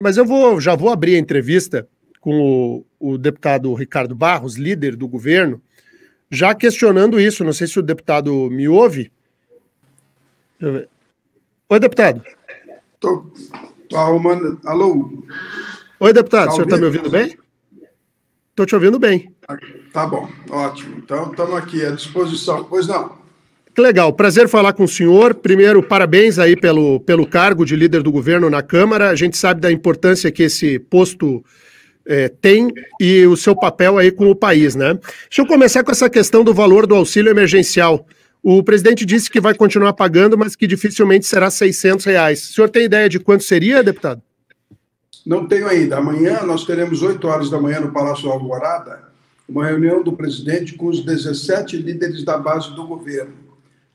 Mas já vou abrir a entrevista com o deputado Ricardo Barros, líder do governo, já questionando isso. Não sei se o deputado me ouve. Deixa eu ver. Oi, deputado. Tô arrumando. Alô? Oi, deputado. O senhor está me ouvindo bem? Estou te ouvindo bem. Tá bom, ótimo. Então, estamos aqui à disposição. Pois não. Que legal. Prazer falar com o senhor. Primeiro, parabéns aí pelo cargo de líder do governo na Câmara. A gente sabe da importância que esse posto tem e o seu papel aí com o país, né? Deixa eu começar com essa questão do valor do auxílio emergencial. O presidente disse que vai continuar pagando, mas que dificilmente será R$600. O senhor tem ideia de quanto seria, deputado? Não tenho ainda. Amanhã nós teremos 8 horas da manhã no Palácio Alvorada uma reunião do presidente com os 17 líderes da base do governo.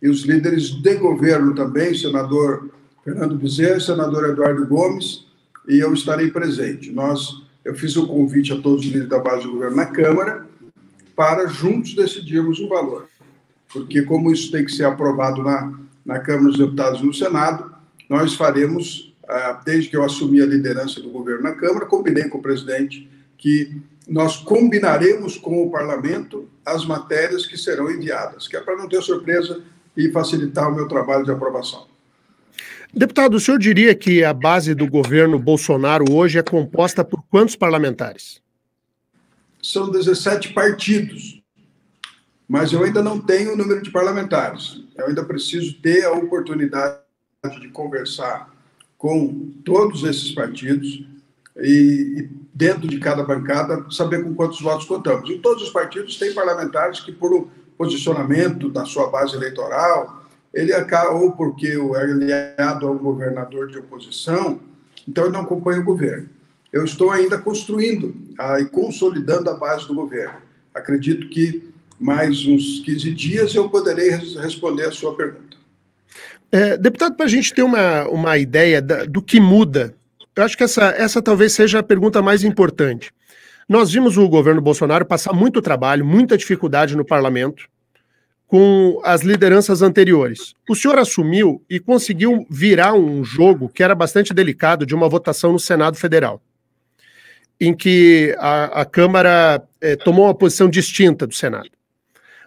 E os líderes de governo também, senador Fernando Bezerra, senador Eduardo Gomes, e eu estarei presente. Eu fiz um convite a todos os líderes da base do governo na Câmara para juntos decidirmos o valor. Porque como isso tem que ser aprovado na Câmara dos Deputados e no Senado, nós faremos, desde que eu assumi a liderança do governo na Câmara, combinei com o presidente que nós combinaremos com o parlamento as matérias que serão enviadas, que é para não ter surpresa e facilitar o meu trabalho de aprovação. Deputado, o senhor diria que a base do governo Bolsonaro hoje é composta por quantos parlamentares? São 17 partidos, mas eu ainda não tenho o número de parlamentares. Eu ainda preciso ter a oportunidade de conversar com todos esses partidos e dentro de cada bancada, saber com quantos votos contamos. E todos os partidos têm parlamentares que, por um posicionamento da sua base eleitoral, ou porque ele é aliado ao governador de oposição, então ele não acompanha o governo. Eu estou ainda construindo e consolidando a base do governo. Acredito que mais uns 15 dias eu poderei responder a sua pergunta. Deputado, para a gente ter uma ideia do que muda, eu acho que essa talvez seja a pergunta mais importante. Nós vimos o governo Bolsonaro passar muito trabalho, muita dificuldade no parlamento, com as lideranças anteriores. O senhor assumiu e conseguiu virar um jogo que era bastante delicado de uma votação no Senado Federal, em que a Câmara tomou uma posição distinta do Senado.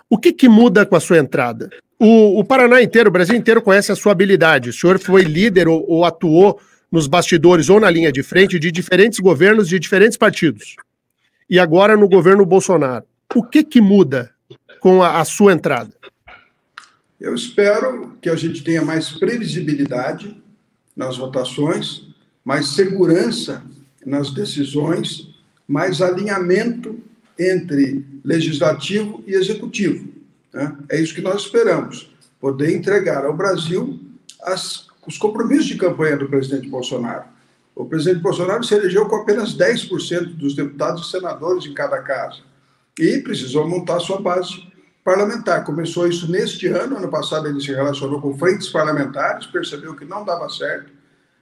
O que muda com a sua entrada? O Paraná inteiro, o Brasil inteiro conhece a sua habilidade. O senhor foi líder ou atuou nos bastidores ou na linha de frente de diferentes governos de diferentes partidos. E agora no governo Bolsonaro. O que muda com a sua entrada? Eu espero que a gente tenha mais previsibilidade nas votações, mais segurança nas decisões, mais alinhamento entre legislativo e executivo, né? É isso que nós esperamos, poder entregar ao Brasil os compromissos de campanha do presidente Bolsonaro. O presidente Bolsonaro se elegeu com apenas 10% dos deputados e senadores em cada casa e precisou montar sua base parlamentar. Começou isso neste ano passado ele se relacionou com frentes parlamentares, percebeu que não dava certo.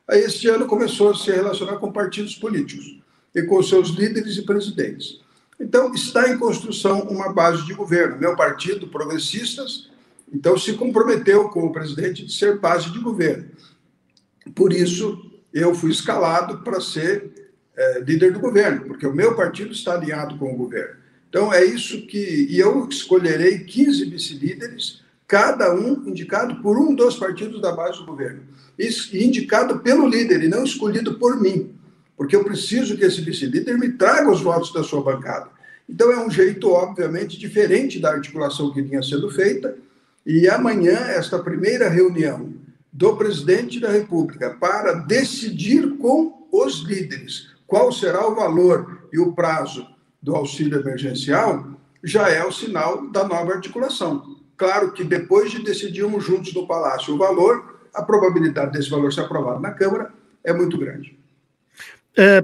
Aí este ano começou a se relacionar com partidos políticos e com seus líderes e presidentes. Então, está em construção uma base de governo. Meu partido, Progressistas, então se comprometeu com o presidente de ser base de governo. Por isso, eu fui escalado para ser líder do governo, porque o meu partido está alinhado com o governo. Então, é isso e eu escolherei 15 vice-líderes, cada um indicado por um dos partidos da base do governo. E indicado pelo líder e não escolhido por mim, porque eu preciso que esse vice-líder me traga os votos da sua bancada. Então, é um jeito, obviamente, diferente da articulação que vinha sendo feita. E amanhã, esta primeira reunião do presidente da República para decidir com os líderes qual será o valor e o prazo do auxílio emergencial, já é o sinal da nova articulação. Claro que depois de decidirmos juntos no Palácio o valor, a probabilidade desse valor ser aprovado na Câmara é muito grande.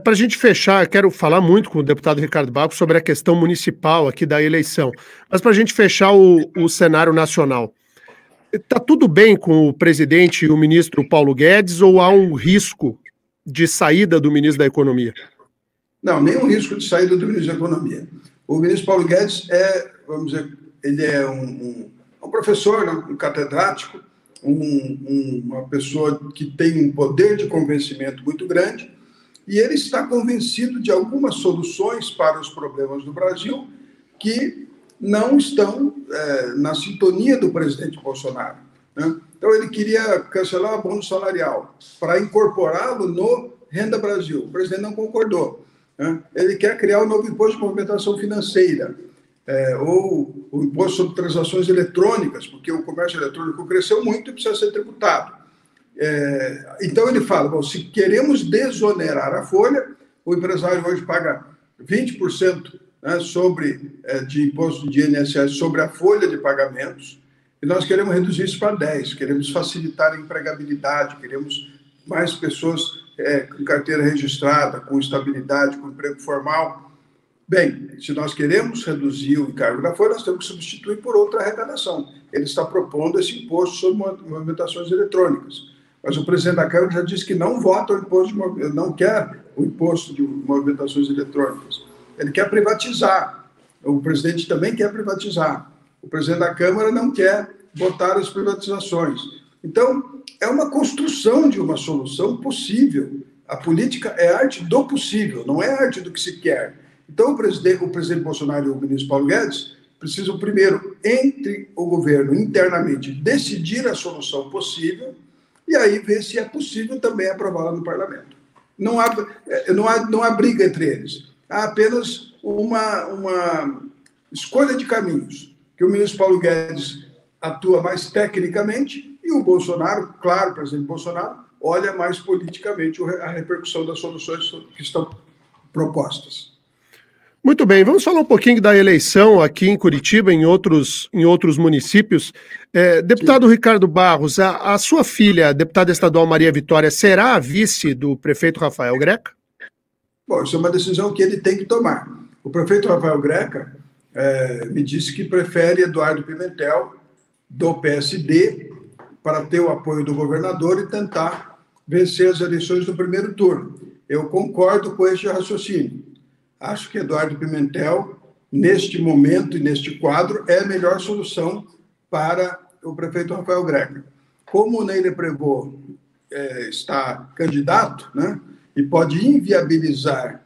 Para a gente fechar, quero falar muito com o deputado Ricardo Barros sobre a questão municipal aqui da eleição, mas para a gente fechar o cenário nacional, está tudo bem com o presidente e o ministro Paulo Guedes ou há um risco de saída do ministro da Economia? Não, nenhum risco de saída do ministro da Economia. O ministro Paulo Guedes vamos dizer, ele é um professor, um catedrático, uma pessoa que tem um poder de convencimento muito grande e ele está convencido de algumas soluções para os problemas do Brasil que não estão na sintonia do presidente Bolsonaro, né? Então, ele queria cancelar o bônus salarial para incorporá-lo no Renda Brasil. O presidente não concordou, né? Ele quer criar um novo imposto de movimentação financeira, ou o imposto sobre transações eletrônicas, porque o comércio eletrônico cresceu muito e precisa ser tributado. Então, ele fala, bom, se queremos desonerar a folha, o empresário hoje paga 20%, né, de imposto de INSS sobre a folha de pagamentos, e nós queremos reduzir isso para 10%, queremos facilitar a empregabilidade, queremos mais pessoas com carteira registrada, com estabilidade, com emprego formal. Bem, se nós queremos reduzir o encargo da folha, nós temos que substituir por outra arrecadação. Ele está propondo esse imposto sobre movimentações eletrônicas. Mas o presidente da Câmara já disse que não vota o imposto, não quer o imposto de movimentações eletrônicas. Ele quer privatizar. O presidente também quer privatizar. O presidente da Câmara não quer votar as privatizações. Então, é uma construção de uma solução possível. A política é arte do possível, não é arte do que se quer. Então, o presidente Bolsonaro e o ministro Paulo Guedes precisam, primeiro, entre o governo internamente, decidir a solução possível e aí ver se é possível também aprová-la no parlamento. Não há briga entre eles. Há apenas uma escolha de caminhos, que o ministro Paulo Guedes atua mais tecnicamente e o Bolsonaro, claro, o presidente Bolsonaro, olha mais politicamente a repercussão das soluções que estão propostas. Muito bem, vamos falar um pouquinho da eleição aqui em Curitiba, em outros municípios. Deputado Sim. Ricardo Barros, a sua filha, a deputada estadual Maria Vitória, será a vice do prefeito Rafael Greca? Bom, isso é uma decisão que ele tem que tomar. O prefeito Rafael Greca me disse que prefere Eduardo Pimentel, do PSD, para ter o apoio do governador e tentar vencer as eleições no primeiro turno. Eu concordo com este raciocínio. Acho que Eduardo Pimentel, neste momento e neste quadro, é a melhor solução para o prefeito Rafael Greca. Como o Ney Leprevot está candidato, né, e pode inviabilizar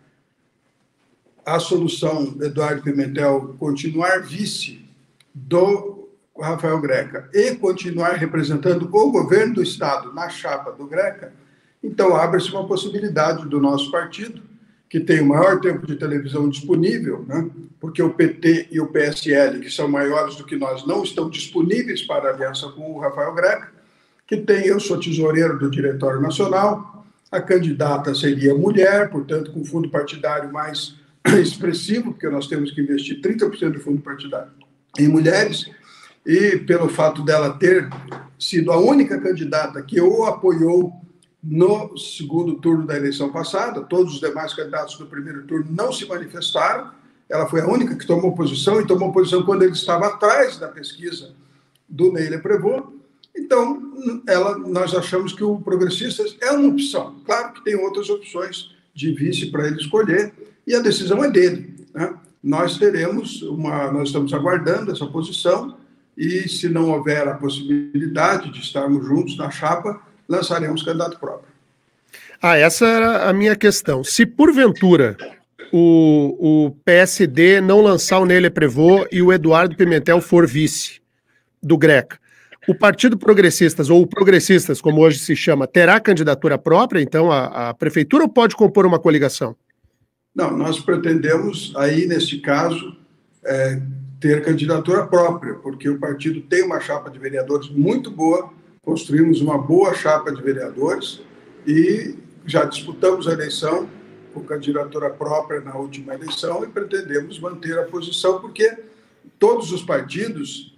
a solução de Eduardo Pimentel continuar vice do Rafael Greca e continuar representando o governo do Estado na chapa do Greca, então abre-se uma possibilidade do nosso partido, que tem o maior tempo de televisão disponível, né, porque o PT e o PSL, que são maiores do que nós, não estão disponíveis para a aliança com o Rafael Greca, eu sou tesoureiro do Diretório Nacional, a candidata seria mulher, portanto, com fundo partidário mais expressivo, porque nós temos que investir 30% do fundo partidário em mulheres, e pelo fato dela ter sido a única candidata que o apoiou no segundo turno da eleição passada, todos os demais candidatos do primeiro turno não se manifestaram, ela foi a única que tomou posição, e tomou posição quando ele estava atrás da pesquisa do Ney Leprevot. Então, nós achamos que o Progressistas é uma opção. Claro que tem outras opções de vice para ele escolher, e a decisão é dele, né? Nós estamos aguardando essa posição, e se não houver a possibilidade de estarmos juntos na chapa, lançaremos candidato próprio. Essa era a minha questão. Se porventura o PSD não lançar o Ney Leprevot e o Eduardo Pimentel for vice do Greca, o Partido Progressistas, ou o Progressistas, como hoje se chama, terá candidatura própria, então, a prefeitura, ou pode compor uma coligação? Não, nós pretendemos, aí, neste caso, ter candidatura própria, porque o partido tem uma chapa de vereadores muito boa, construímos uma boa chapa de vereadores e já disputamos a eleição com candidatura própria na última eleição e pretendemos manter a posição, porque todos os partidos,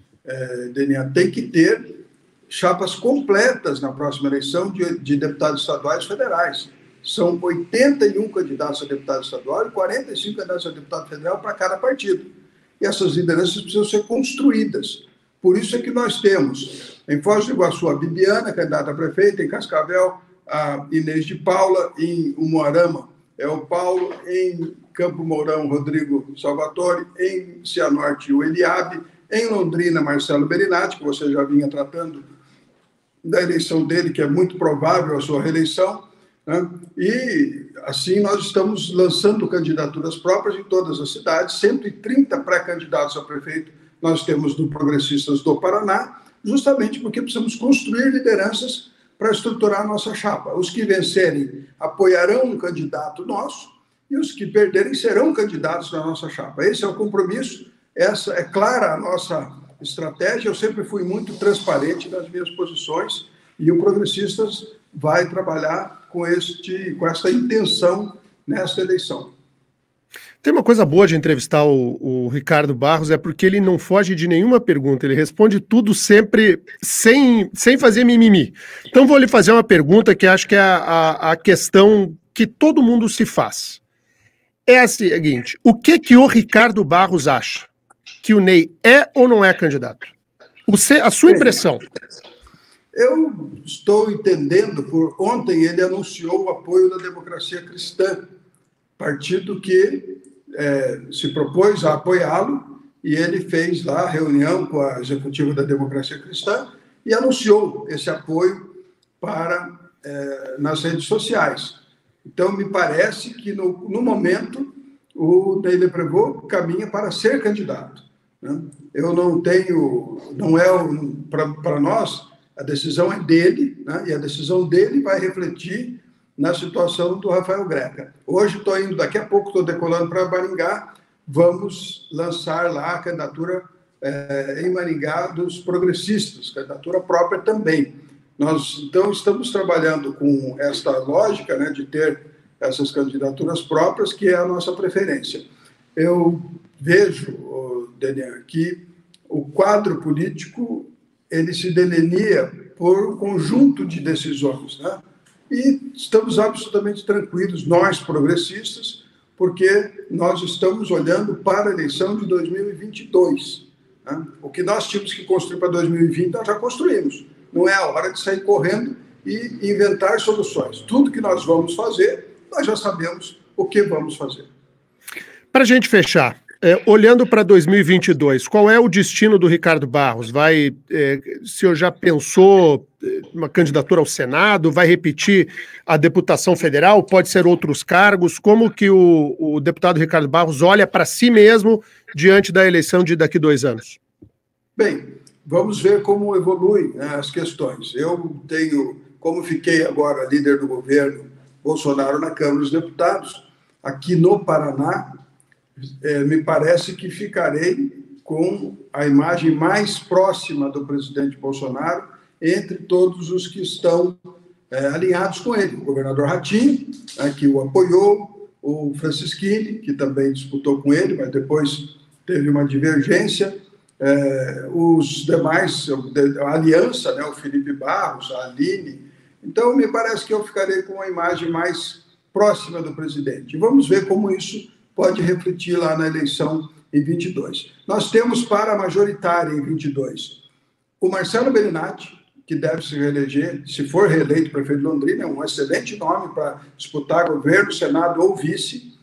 DNA, têm que ter chapas completas na próxima eleição de deputados estaduais e federais. São 81 candidatos a deputado estadual e 45 candidatos a deputado federal para cada partido. E essas lideranças precisam ser construídas. Por isso é que nós temos, em Foz do Iguaçu, a Bibiana, candidata a prefeita, em Cascavel, a Inês de Paula, em Umuarama, é o Paulo, em Campo Mourão, Rodrigo Salvatore, em Cianorte, o Eliabe, em Londrina, Marcelo Berinatti, que você já vinha tratando da eleição dele, que é muito provável a sua reeleição. né? E assim nós estamos lançando candidaturas próprias em todas as cidades, 130 pré-candidatos a prefeito nós temos do Progressistas do Paraná, justamente porque precisamos construir lideranças para estruturar a nossa chapa. Os que vencerem apoiarão um candidato nosso e os que perderem serão candidatos na nossa chapa. Esse é o compromisso, essa é clara a nossa estratégia. Eu sempre fui muito transparente nas minhas posições e o Progressistas vai trabalhar com essa intenção nesta eleição. Tem uma coisa boa de entrevistar o Ricardo Barros, é porque ele não foge de nenhuma pergunta, ele responde tudo sempre sem fazer mimimi. Então vou lhe fazer uma pergunta que acho que é a questão que todo mundo se faz. É a seguinte: o que o Ricardo Barros acha? Que o Ney é ou não é candidato? A sua impressão? Eu estou entendendo, ontem ele anunciou o apoio da Democracia Cristã, partido que se propôs a apoiá-lo, e ele fez lá a reunião com a executiva da Democracia Cristã e anunciou esse apoio nas redes sociais. Então, me parece que, no momento, o Ney Leprevaux caminha para ser candidato, né? Eu não tenho... Para nós, a decisão é dele, né? E a decisão dele vai refletir na situação do Rafael Greca. Hoje estou indo, daqui a pouco estou decolando para Maringá, vamos lançar lá a candidatura em Maringá dos progressistas, candidatura própria também. Nós, então, estamos trabalhando com esta lógica, né, de ter essas candidaturas próprias, que é a nossa preferência. Eu vejo, Daniel, que o quadro político ele se delineia por um conjunto de decisões, né? E estamos absolutamente tranquilos, nós progressistas, porque nós estamos olhando para a eleição de 2022. Né? O que nós tínhamos que construir para 2020, nós já construímos. Não é a hora de sair correndo e inventar soluções. Tudo que nós vamos fazer, nós já sabemos o que vamos fazer. Para a gente fechar, olhando para 2022, qual é o destino do Ricardo Barros? O senhor já pensou uma candidatura ao Senado? Vai repetir a deputação federal? Pode ser outros cargos? Como que o deputado Ricardo Barros olha para si mesmo diante da eleição de daqui 2 anos? Bem, vamos ver como evoluem, né, as questões. Como fiquei agora líder do governo Bolsonaro na Câmara dos Deputados, aqui no Paraná, me parece que ficarei com a imagem mais próxima do presidente Bolsonaro entre todos os que estão alinhados com ele. O governador Ratinho, que o apoiou, o Francisquini, que também disputou com ele, mas depois teve uma divergência, os demais, a aliança, né, o Felipe Barros, a Aline. Então, me parece que eu ficarei com a imagem mais próxima do presidente. Vamos ver como isso pode refletir lá na eleição em 22. Nós temos para a majoritária em 22 o Marcelo Bellinati, que deve se reeleger, se for reeleito prefeito de Londrina, é um excelente nome para disputar governo, Senado ou vice.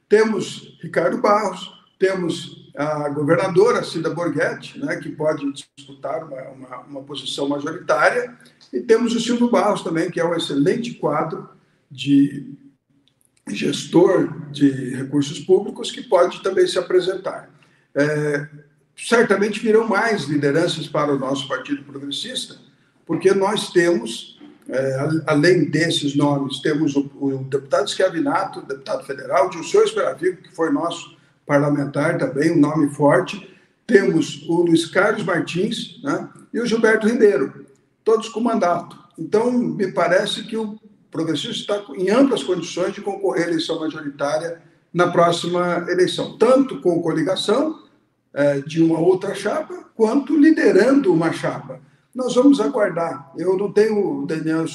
Temos Ricardo Barros, temos a governadora Cida Borghetti, né, que pode disputar uma posição majoritária, e temos o Silvio Barros também, que é um excelente quadro de gestor de recursos públicos, que pode também se apresentar. Certamente virão mais lideranças para o nosso Partido Progressista, porque nós temos, além desses nomes, temos o deputado Schiavinato, deputado federal, o Dilson Esperavigo, que foi nosso parlamentar também, um nome forte. Temos o Luiz Carlos Martins, né, e o Gilberto Ribeiro, todos com mandato. Então, me parece que o progressista está em amplas condições de concorrer à eleição majoritária na próxima eleição, tanto com coligação de uma outra chapa, quanto liderando uma chapa. Nós vamos aguardar. Eu não tenho, Daniel,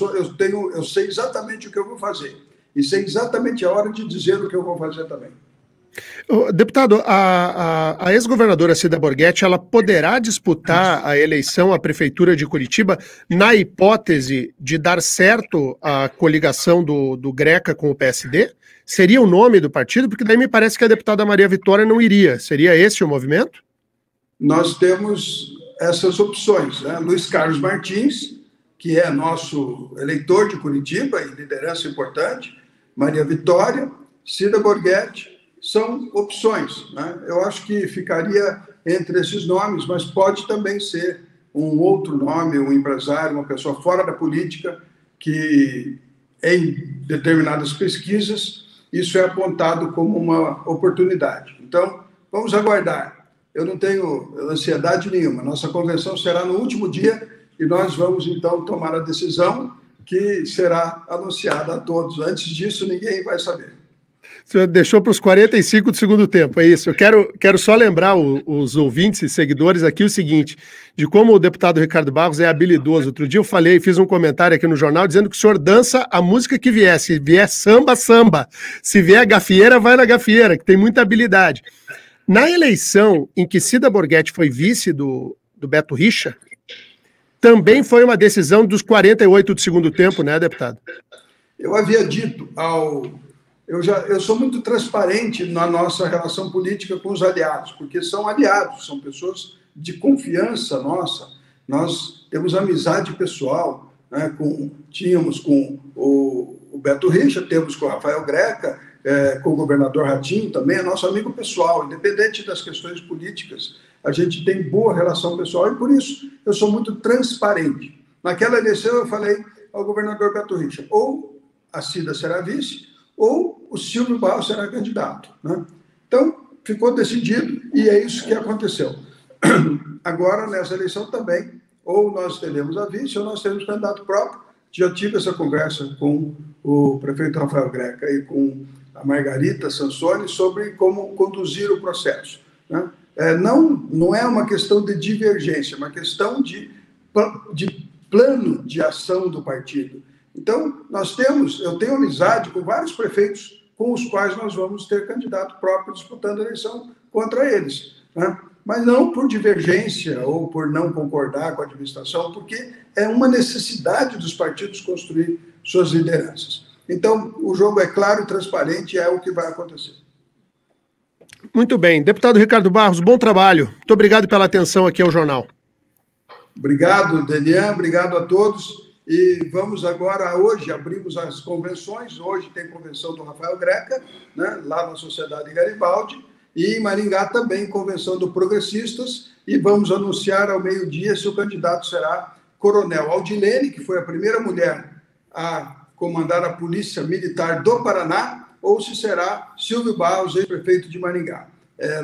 eu sei exatamente o que eu vou fazer, e sei exatamente a hora de dizer o que eu vou fazer também. Deputado, a ex-governadora Cida Borghetti, ela poderá disputar a eleição à Prefeitura de Curitiba na hipótese de dar certo a coligação do Greca com o PSD? Seria o nome do partido? Porque daí me parece que a deputada Maria Vitória não iria. Seria esse o movimento? Nós temos essas opções, né? Luiz Carlos Martins, que é nosso eleitor de Curitiba e liderança importante, Maria Vitória, Cida Borghetti, são opções, né? Eu acho que ficaria entre esses nomes, mas pode também ser um outro nome, um empresário, uma pessoa fora da política, que em determinadas pesquisas isso é apontado como uma oportunidade. Então, vamos aguardar. Eu não tenho ansiedade nenhuma. Nossa convenção será no último dia e nós vamos, então, tomar a decisão que será anunciada a todos. Antes disso, ninguém vai saber. O senhor deixou para os 45 do segundo tempo, é isso. Eu quero só lembrar os ouvintes e seguidores aqui o seguinte, de como o deputado Ricardo Barros é habilidoso. Outro dia eu fiz um comentário aqui no jornal dizendo que o senhor dança a música que vier. Se vier samba, samba. Se vier gafieira, vai na gafieira, que tem muita habilidade. Na eleição em que Cida Borghetti foi vice do Beto Richa, também foi uma decisão dos 48 do segundo tempo, né, deputado? Eu havia dito eu sou muito transparente na nossa relação política com os aliados, porque são aliados, são pessoas de confiança nossa. Nós temos amizade pessoal, né, tínhamos com o Beto Richa, temos com o Rafael Greca, com o governador Ratinho também, é nosso amigo pessoal, independente das questões políticas, a gente tem boa relação pessoal e por isso eu sou muito transparente. Naquela eleição eu falei ao governador Beto Richa, ou a Cida será vice, ou o Silvio Barros será candidato, né? Então, ficou decidido e é isso que aconteceu. Agora, nessa eleição também, ou nós teremos a vice ou nós teremos candidato próprio. Já tive essa conversa com o prefeito Rafael Greca e com a Margarita Sansoni sobre como conduzir o processo, né? Não é uma questão de divergência, é uma questão de plano de ação do partido. Então, eu tenho amizade com vários prefeitos com os quais nós vamos ter candidato próprio disputando a eleição contra eles, né? Mas não por divergência ou por não concordar com a administração, porque é uma necessidade dos partidos construir suas lideranças. Então, o jogo é claro e transparente, é o que vai acontecer. Muito bem. Deputado Ricardo Barros, bom trabalho. Muito obrigado pela atenção aqui ao jornal. Obrigado, Denian, obrigado a todos. E vamos agora, hoje, abrimos as convenções. Hoje tem convenção do Rafael Greca, né, lá na Sociedade Garibaldi, e em Maringá também convenção do Progressistas, e vamos anunciar ao meio-dia se o candidato será Coronel Aldilene, que foi a primeira mulher a comandar a Polícia Militar do Paraná, ou se será Silvio Barros, ex-prefeito de Maringá.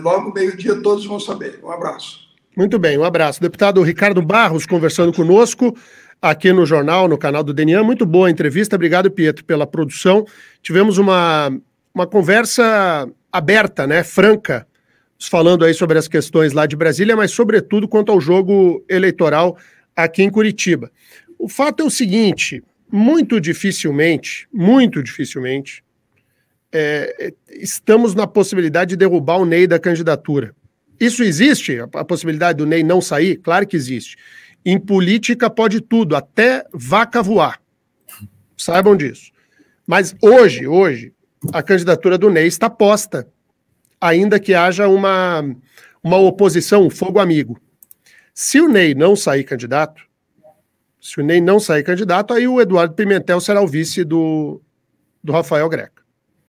Logo, meio-dia, todos vão saber. Um abraço. Muito bem, um abraço. Deputado Ricardo Barros conversando conosco aqui no jornal, no canal do Denian. Muito boa a entrevista. Obrigado, Pietro, pela produção. Tivemos uma conversa aberta, né, franca, falando aí sobre as questões lá de Brasília, mas sobretudo quanto ao jogo eleitoral aqui em Curitiba. O fato é o seguinte, muito dificilmente, estamos na possibilidade de derrubar o Ney da candidatura. Isso existe? A possibilidade do Ney não sair? Claro que existe. Em política pode tudo, até vaca voar. Saibam disso. Mas hoje, a candidatura do Ney está posta, ainda que haja uma oposição, um fogo amigo. Se o Ney não sair candidato, aí o Eduardo Pimentel será o vice do Rafael Greca.